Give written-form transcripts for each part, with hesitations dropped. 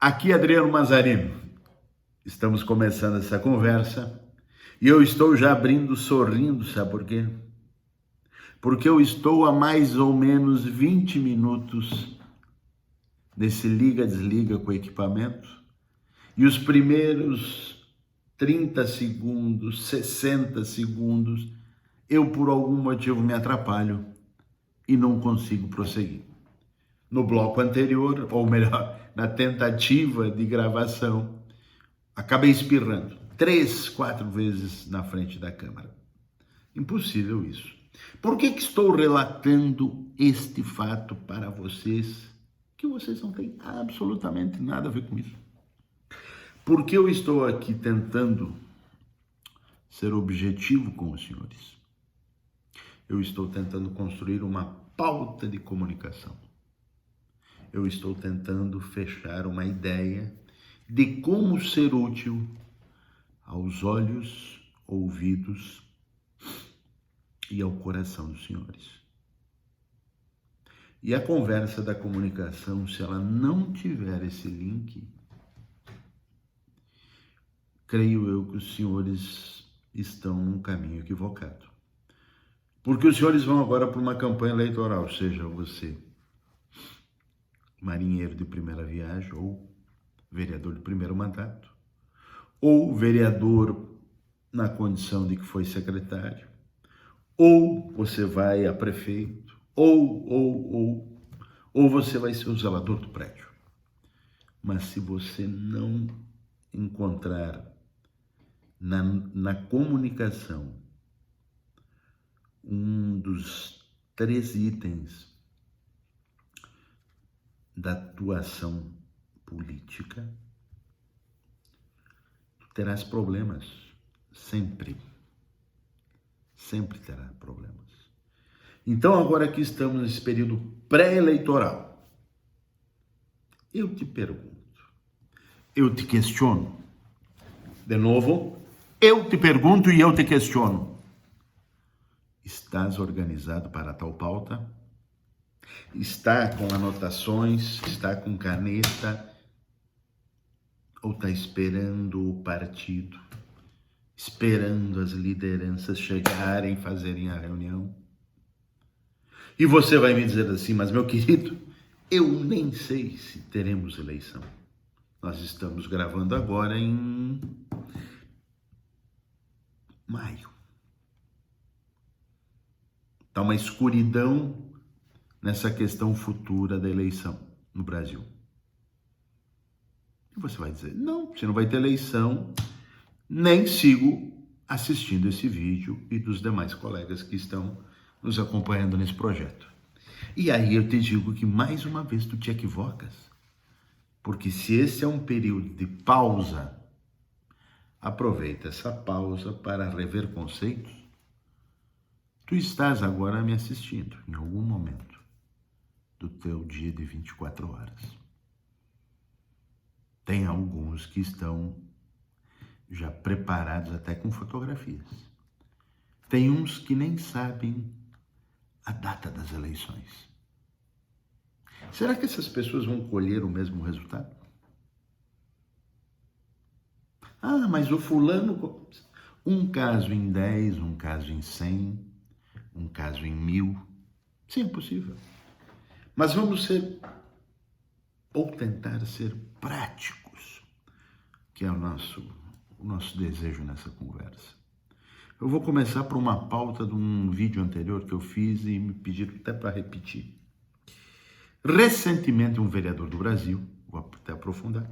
Aqui Adriano Mazarino. Estamos começando essa conversa e eu estou já abrindo sorrindo, sabe por quê? Porque eu estou há mais ou menos 20 minutos nesse liga-desliga com o equipamento e os primeiros 30 segundos, 60 segundos, eu por algum motivo me atrapalho e não consigo prosseguir. No bloco anterior, ou melhor, na tentativa de gravação, acabei espirrando 3, 4 vezes na frente da câmera. Impossível isso. Por que estou relatando este fato para vocês, que vocês não têm absolutamente nada a ver com isso? Porque eu estou aqui tentando ser objetivo com os senhores. Eu estou tentando construir uma pauta de comunicação. Eu estou tentando fechar uma ideia de como ser útil aos olhos, ouvidos e ao coração dos senhores. E a conversa da comunicação, se ela não tiver esse link, creio eu que os senhores estão num caminho equivocado. Porque os senhores vão agora para uma campanha eleitoral, seja você marinheiro de primeira viagem ou vereador de primeiro mandato, ou vereador na condição de que foi secretário, ou você vai a prefeito, ou você vai ser o zelador do prédio. Mas se você não encontrar na comunicação um dos 3 itens da atuação política, tu terás problemas, sempre terá problemas. Então agora que estamos nesse período pré-eleitoral, eu te pergunto, eu te questiono, de novo, eu te pergunto e eu te questiono, estás organizado para tal pauta? Está com anotações, está com caneta, ou está esperando o partido, esperando as lideranças chegarem, fazerem a reunião? E você vai me dizer assim, mas meu querido, eu nem sei se teremos eleição. Nós estamos gravando agora em maio. Está uma escuridão nessa questão futura da eleição no Brasil. E você vai dizer, não, se não vai ter eleição, nem sigo assistindo esse vídeo e dos demais colegas que estão nos acompanhando nesse projeto. E aí eu te digo que mais uma vez tu te equivocas, porque se esse é um período de pausa, aproveita essa pausa para rever conceitos. Tu estás agora me assistindo em algum momento do teu dia de 24 horas. Tem alguns que estão já preparados até com fotografias. Tem uns que nem sabem a data das eleições. Será que essas pessoas vão colher o mesmo resultado? Ah, mas o fulano... Um caso em 10, um caso em 100, um caso em 1000. Sim, é possível. Mas vamos ser, ou tentar ser práticos, que é o nosso desejo nessa conversa. Eu vou começar por uma pauta de um vídeo anterior que eu fiz e me pediram até para repetir. Recentemente, um vereador do Brasil, vou até aprofundar,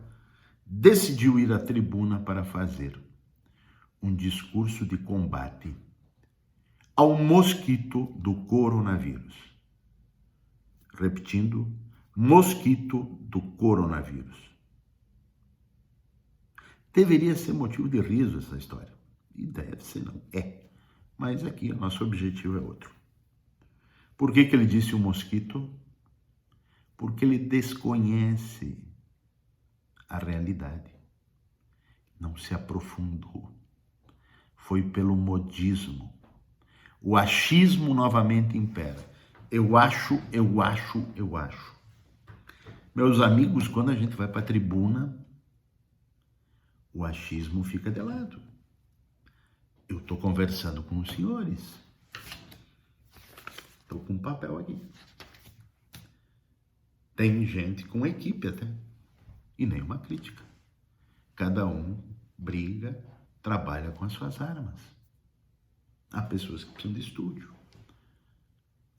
decidiu ir à tribuna para fazer um discurso de combate ao mosquito do coronavírus. Repetindo, mosquito do coronavírus. Deveria ser motivo de riso essa história. E deve ser, não é. Mas aqui o nosso objetivo é outro. Por que ele disse o mosquito? Porque ele desconhece a realidade. Não se aprofundou. Foi pelo modismo. O achismo novamente impera. Eu acho. Meus amigos, quando a gente vai para a tribuna, o achismo fica de lado. Eu estou conversando com os senhores. Estou com um papel aqui. Tem gente com equipe até. E nenhuma crítica. Cada um briga, trabalha com as suas armas. Há pessoas que precisam de estúdio.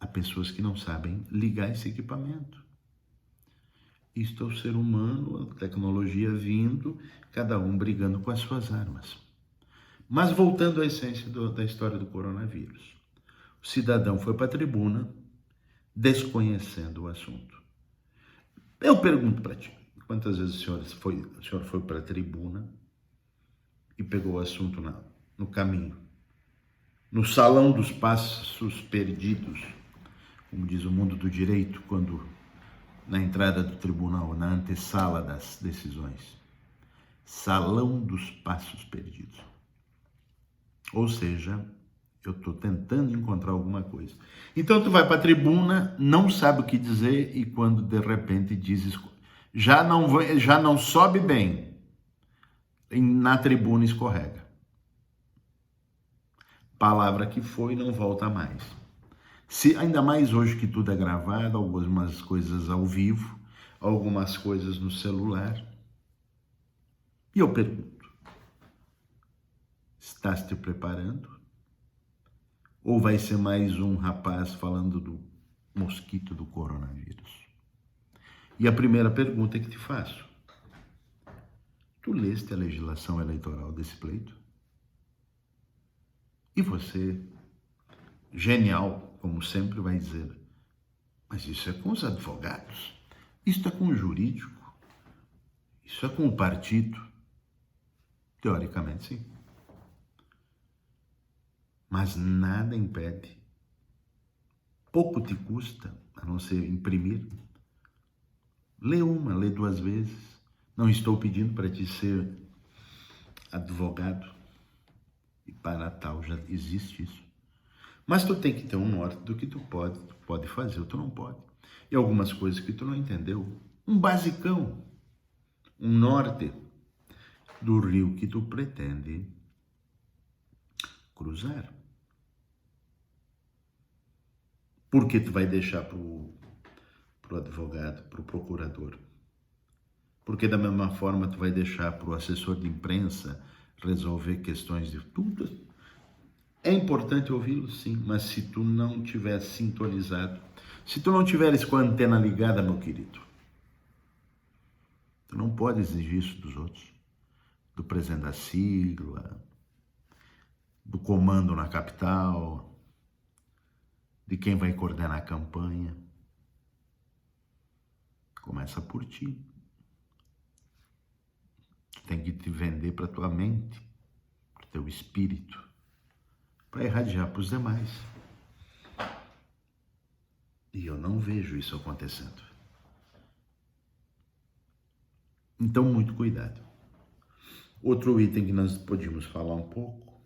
Há pessoas que não sabem ligar esse equipamento. Isto é o ser humano, a tecnologia vindo, cada um brigando com as suas armas. Mas voltando à essência da história do coronavírus. O cidadão foi para a tribuna, desconhecendo o assunto. Eu pergunto para ti, quantas vezes o senhor foi para a tribuna e pegou o assunto no caminho, no salão dos passos perdidos, como diz o mundo do direito, quando na entrada do tribunal, na antessala das decisões, salão dos passos perdidos. Ou seja, eu estou tentando encontrar alguma coisa. Então tu vai para a tribuna, não sabe o que dizer e quando de repente dizes, já não sobe bem, na tribuna escorrega. Palavra que foi não volta mais. Se ainda mais hoje que tudo é gravado, algumas coisas ao vivo, algumas coisas no celular. E eu pergunto, estás te preparando? Ou vai ser mais um rapaz falando do mosquito do coronavírus? E a primeira pergunta que te faço, tu leste a legislação eleitoral desse pleito? E você, genial, como sempre, vai dizer, mas isso é com os advogados, isso é com o jurídico, isso é com o partido. Teoricamente, sim. Mas nada impede, pouco te custa, a não ser imprimir. Lê uma, lê duas vezes. Não estou pedindo para ti ser advogado, e para tal já existe isso. Mas tu tem que ter um norte do que tu pode fazer ou tu não pode. E algumas coisas que tu não entendeu. Um basicão, um norte do rio que tu pretende cruzar. Por que tu vai deixar pro advogado, pro procurador? Porque da mesma forma tu vai deixar pro assessor de imprensa resolver questões de tudo. É importante ouvi-lo, sim, mas se tu não tiver sintonizado, se tu não tiveres com a antena ligada, meu querido, tu não pode exigir isso dos outros, do presidente da sigla, do comando na capital, de quem vai coordenar a campanha. Começa por ti. Tu tem que te vender para tua mente, para o teu espírito, para irradiar para os demais. E eu não vejo isso acontecendo. Então, muito cuidado. Outro item que nós podíamos falar um pouco,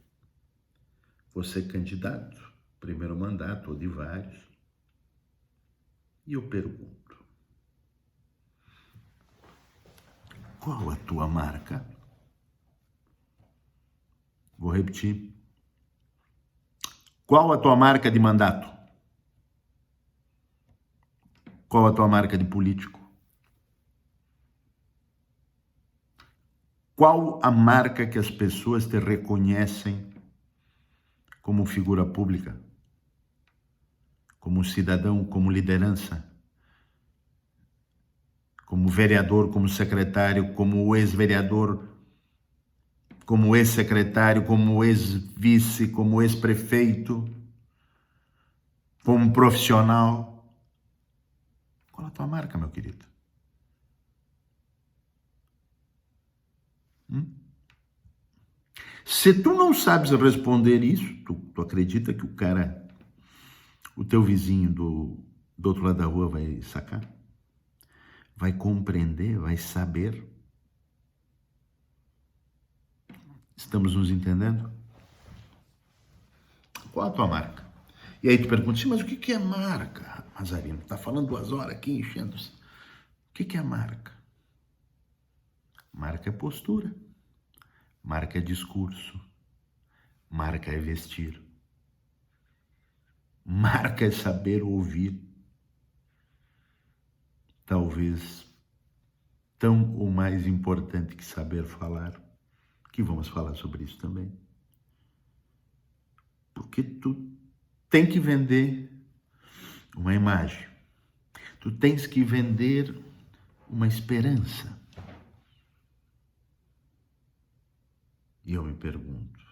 você candidato, primeiro mandato ou de vários, e eu pergunto, qual a tua marca? Vou repetir. Qual a tua marca de mandato? Qual a tua marca de político? Qual a marca que as pessoas te reconhecem como figura pública? Como cidadão, como liderança? Como vereador, como secretário, como ex-vereador, como ex-secretário, como ex-vice, como ex-prefeito, como profissional? Qual a tua marca, meu querido? Se tu não sabes responder isso, tu acredita que o teu vizinho do outro lado da rua vai sacar? Vai compreender, vai saber? Estamos nos entendendo? Qual a tua marca? E aí tu pergunta assim, mas o que é marca, Mazarino? Tá falando 2 horas aqui, enchendo-se. O que é marca? Marca é postura, marca é discurso, marca é vestir, marca é saber ouvir. Talvez tão ou mais importante que saber falar, que vamos falar sobre isso também. Porque tu tem que vender uma imagem, tu tens que vender uma esperança. E eu me pergunto,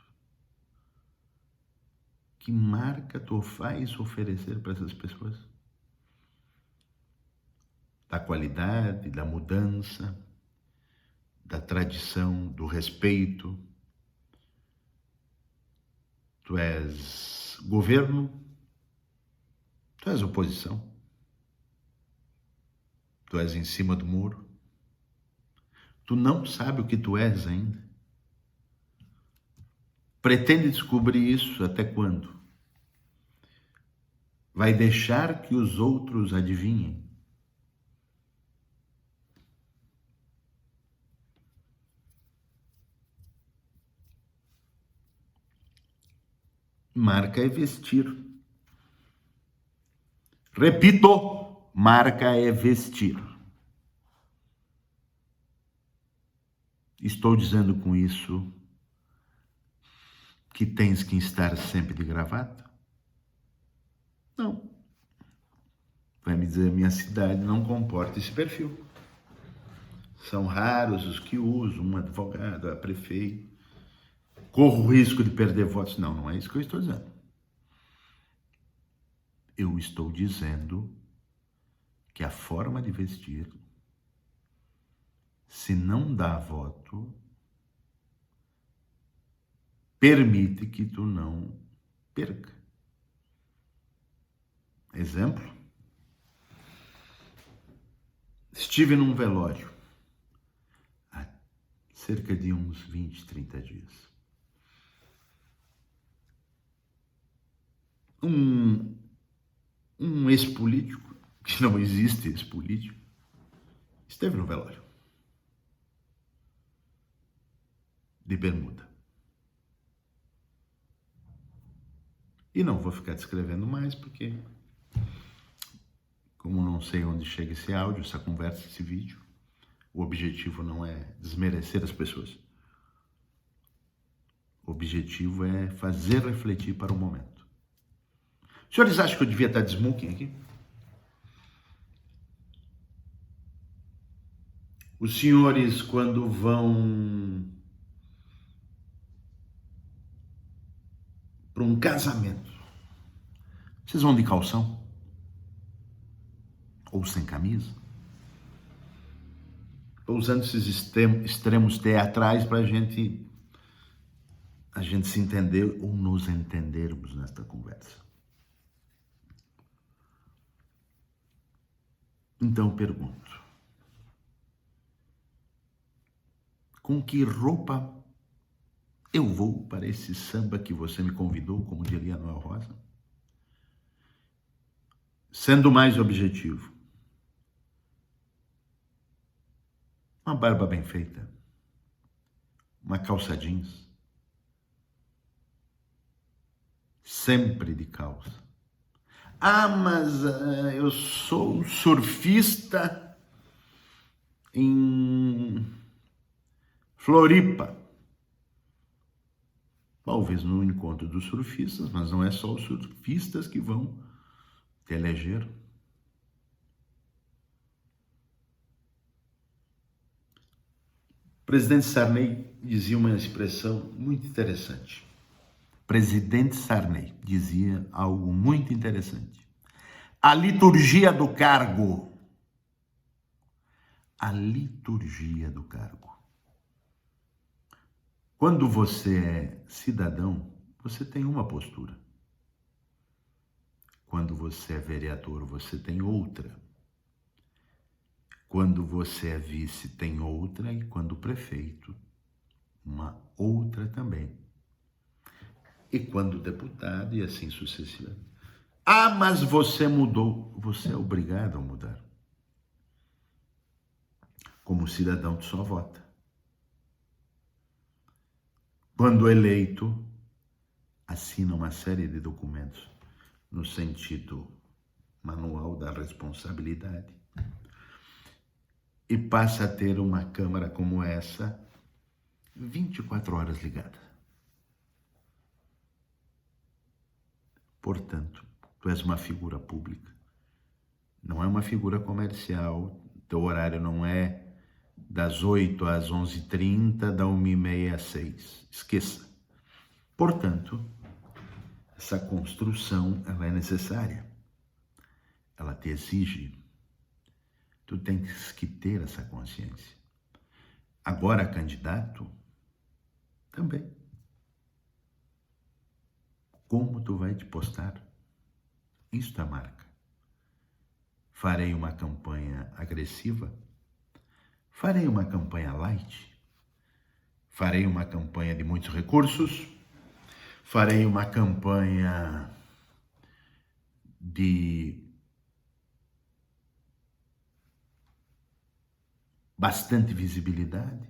que marca tu faz oferecer para essas pessoas? Da qualidade, da mudança, da tradição, do respeito. Tu és governo, tu és oposição, tu és em cima do muro, tu não sabe o que tu és ainda. Pretende descobrir isso até quando? Vai deixar que os outros adivinhem? Marca é vestir. Repito, marca é vestir. Estou dizendo com isso que tens que estar sempre de gravata? Não. Vai me dizer, minha cidade não comporta esse perfil. São raros os que usam, um advogado, a prefeito. Corro o risco de perder votos. Não, não é isso que eu estou dizendo. Eu estou dizendo que a forma de vestir, se não dá voto, permite que tu não perca. Exemplo? Estive num velório há cerca de uns 20, 30 dias. Um ex-político, que não existe ex-político, esteve no velório. De bermuda. E não vou ficar descrevendo mais, porque como não sei onde chega esse áudio, essa conversa, esse vídeo, o objetivo não é desmerecer as pessoas. O objetivo é fazer refletir para o momento. Os senhores acham que eu devia estar de smoking aqui? Os senhores, quando vão para um casamento, vocês vão de calção? Ou sem camisa? Estou usando esses extremos teatrais para a gente se entender ou nos entendermos nesta conversa. Então eu pergunto, com que roupa eu vou para esse samba que você me convidou, como diria Noel Rosa? Sendo mais objetivo, uma barba bem feita, uma calça jeans, sempre de calça. Ah, mas eu sou surfista em Floripa. Talvez no encontro dos surfistas, mas não é só os surfistas que vão te eleger. O presidente Sarney dizia uma expressão muito interessante. Presidente Sarney dizia algo muito interessante. A liturgia do cargo. A liturgia do cargo. Quando você é cidadão, você tem uma postura. Quando você é vereador, você tem outra. Quando você é vice, tem outra. E quando prefeito, uma outra também. E quando deputado, e assim sucessivamente. Ah, mas você mudou. Você é obrigado a mudar. Como cidadão, tu só vota. Quando eleito, assina uma série de documentos no sentido manual da responsabilidade e passa a ter uma Câmara como essa 24 horas ligada. Portanto, tu és uma figura pública, não é uma figura comercial, teu horário não é das 8 às 11h30, da 1h30 às 6. Esqueça. Portanto, essa construção, ela é necessária. Ela te exige. Tu tens que ter essa consciência. Agora, candidato, também. Como tu vai te postar? Isto é marca. Farei uma campanha agressiva? Farei uma campanha light? Farei uma campanha de muitos recursos? Farei uma campanha de bastante visibilidade?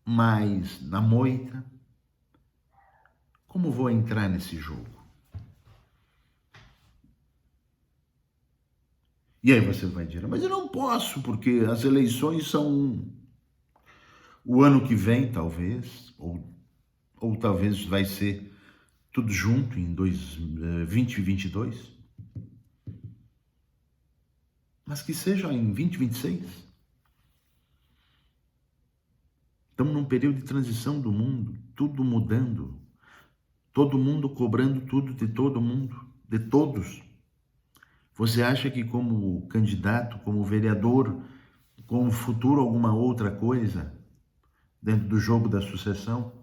Mas na moita? Como vou entrar nesse jogo? E aí você vai dizer, mas eu não posso, porque as eleições são o ano que vem, talvez, ou talvez vai ser tudo junto em 2022. Mas que seja em 2026. Estamos num período de transição do mundo, tudo mudando, todo mundo cobrando tudo de todo mundo, de todos. Você acha que como candidato, como vereador, como futuro alguma outra coisa, dentro do jogo da sucessão,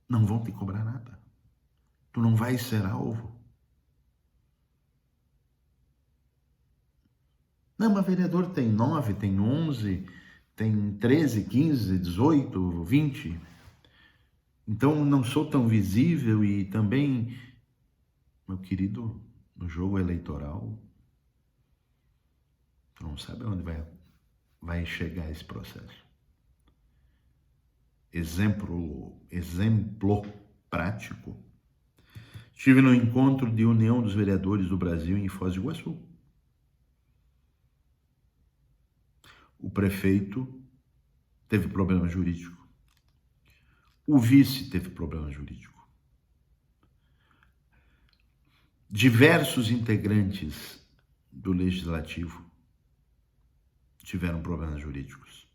não vão te cobrar nada? Tu não vais ser alvo? Não, mas vereador tem 9, tem 11, tem 13, 15, 18, 20. Então não sou tão visível e também, meu querido, no jogo eleitoral, tu não sabe onde vai chegar esse processo. Exemplo prático. Estive no encontro de União dos Vereadores do Brasil em Foz do Iguaçu. O prefeito teve problema jurídico. O vice teve problema jurídico. Diversos integrantes do Legislativo tiveram problemas jurídicos.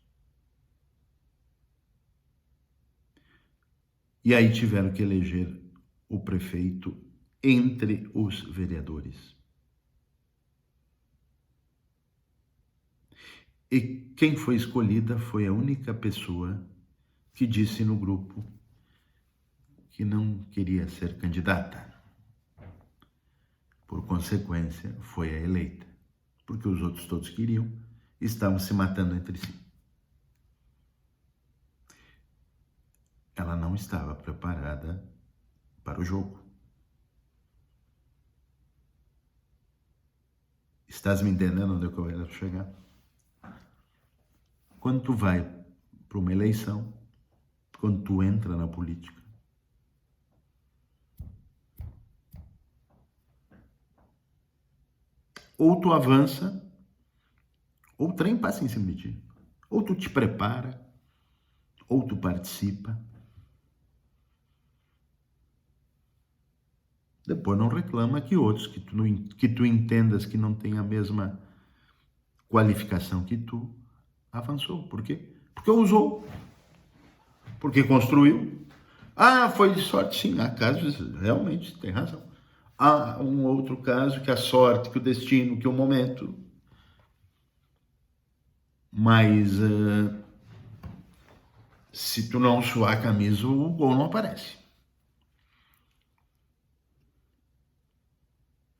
E aí tiveram que eleger o prefeito entre os vereadores. E quem foi escolhida foi a única pessoa que disse no grupo que não queria ser candidata. Por consequência, foi a eleita, porque os outros todos queriam e estavam se matando entre si. Ela não estava preparada para o jogo. Estás me entendendo onde eu quero chegar? Quando tu vai para uma eleição, quando tu entra na política, ou tu avança, ou o trem passa em cima de ti. Ou tu te prepara, ou tu participa. Depois não reclama que outros, que tu entendas que não tem a mesma qualificação que tu, avançou. Por quê? Porque usou. Porque construiu. Ah, foi de sorte, sim. Há casos, realmente, tem razão. Há um outro caso que a sorte, que o destino, que o momento. Mas se tu não suar a camisa, o gol não aparece.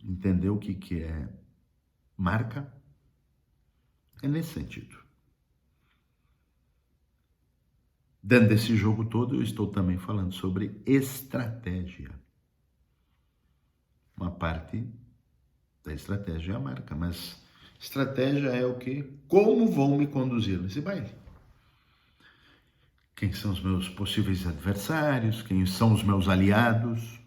Entendeu o que é marca? É nesse sentido. Dentro desse jogo todo, eu estou também falando sobre estratégia. Uma parte A estratégia é a marca, mas estratégia é o quê? Como vão me conduzir nesse baile? Quem são os meus possíveis adversários? Quem são os meus aliados?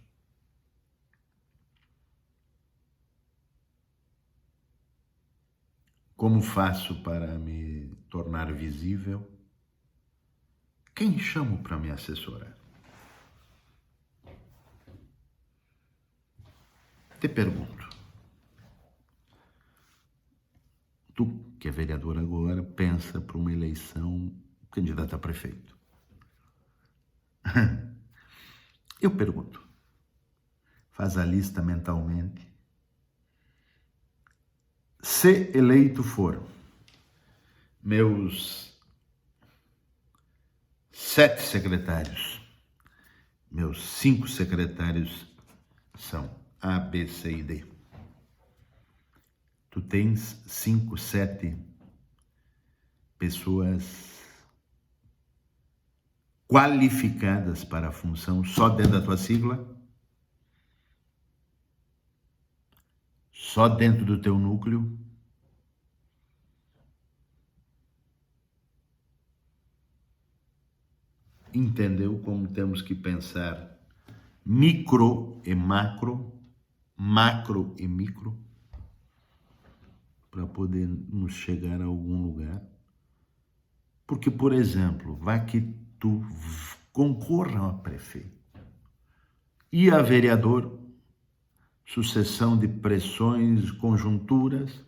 Como faço para me tornar visível? Quem chamo para me assessorar? Te pergunto. Tu, que é vereador agora, pensa para uma eleição candidato a prefeito. Eu pergunto. Faz a lista mentalmente. Se eleito for, meus 7 secretários, meus 5 secretários são A, B, C e D. Tu tens 5, 7 pessoas qualificadas para a função só dentro da tua sigla? Só dentro do teu núcleo? Entendeu como temos que pensar micro e macro, macro e micro, para podermos chegar a algum lugar? Porque, por exemplo, vai que tu concorra a prefeito e a vereador, sucessão de pressões, conjunturas,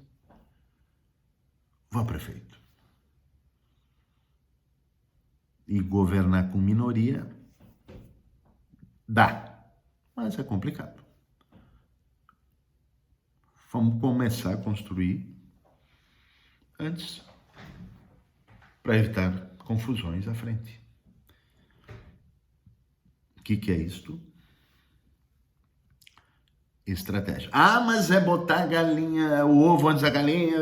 vou a prefeito. E governar com minoria dá, mas é complicado. Vamos começar a construir antes, para evitar confusões à frente. O que é isto? Estratégia. Ah, mas é botar a galinha, o ovo antes da galinha.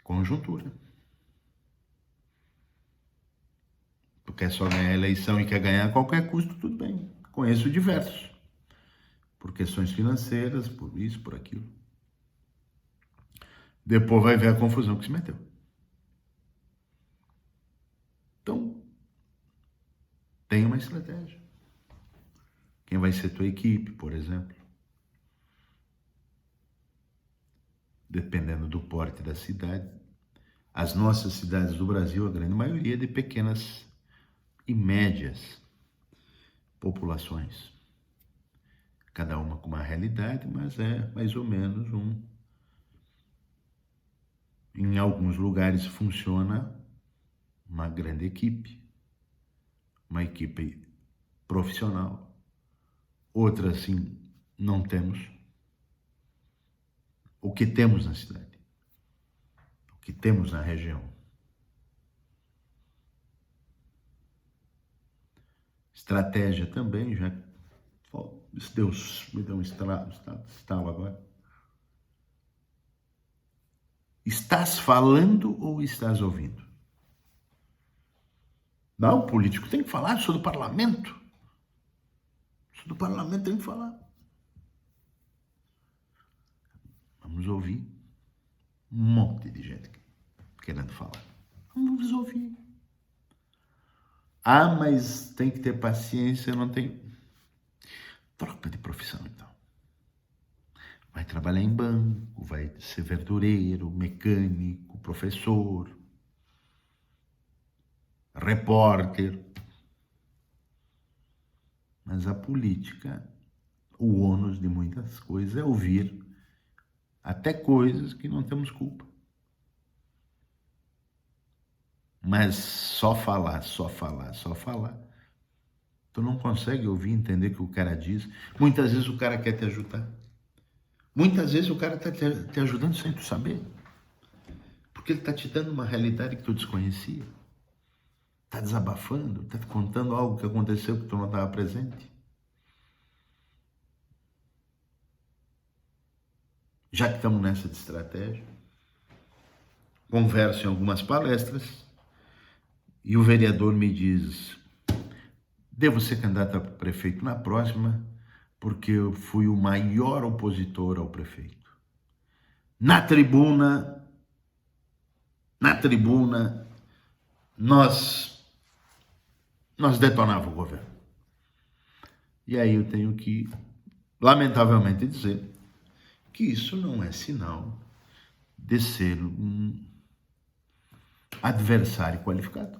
Conjuntura. Tu quer só ganhar a eleição e quer ganhar a qualquer custo, tudo bem. Conheço diversos. Por questões financeiras, por isso, por aquilo. Depois vai ver a confusão que se meteu. Então, tem uma estratégia. Quem vai ser tua equipe, por exemplo? Dependendo do porte da cidade. As nossas cidades do Brasil, a grande maioria é de pequenas e médias populações. Cada uma com uma realidade, mas é mais ou menos Em alguns lugares funciona uma grande equipe, uma equipe profissional. Outra, assim, não temos. O que temos na cidade? O que temos na região? Estratégia também, já... Deus me deu um estalo agora. Estás falando ou estás ouvindo? Não, o político tem que falar, sou do parlamento. Sou do parlamento, tem que falar. Vamos ouvir um monte de gente querendo falar. Vamos ouvir. Ah, mas tem que ter paciência, não tem... Troca de profissão, então. Vai trabalhar em banco, vai ser verdureiro, mecânico, professor, repórter. Mas a política, o ônus de muitas coisas é ouvir até coisas que não temos culpa. Mas só falar, tu não consegue ouvir, entender o que o cara diz. Muitas vezes o cara quer te ajudar. Muitas vezes o cara está te ajudando sem tu saber. Porque ele está te dando uma realidade que tu desconhecia. Está desabafando, está te contando algo que aconteceu que tu não estava presente. Já que estamos nessa de estratégia, converso em algumas palestras e o vereador me diz: devo ser candidato a prefeito na próxima, porque eu fui o maior opositor ao prefeito. Na tribuna, nós detonávamos o governo. E aí eu tenho que, lamentavelmente, dizer que isso não é sinal de ser um adversário qualificado.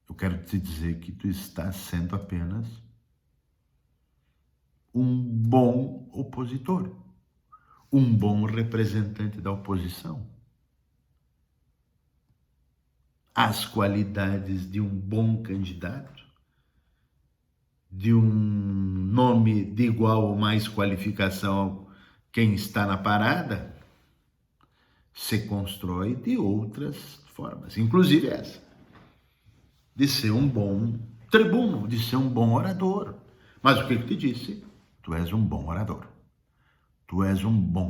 Eu quero te dizer que tu estás sendo apenas um bom opositor, um bom representante da oposição. As qualidades de um bom candidato, de um nome de igual ou mais qualificação a quem está na parada, se constrói de outras formas, inclusive essa, de ser um bom tribuno, de ser um bom orador. Mas o que te disse? Tu és um bom orador. Tu és um bom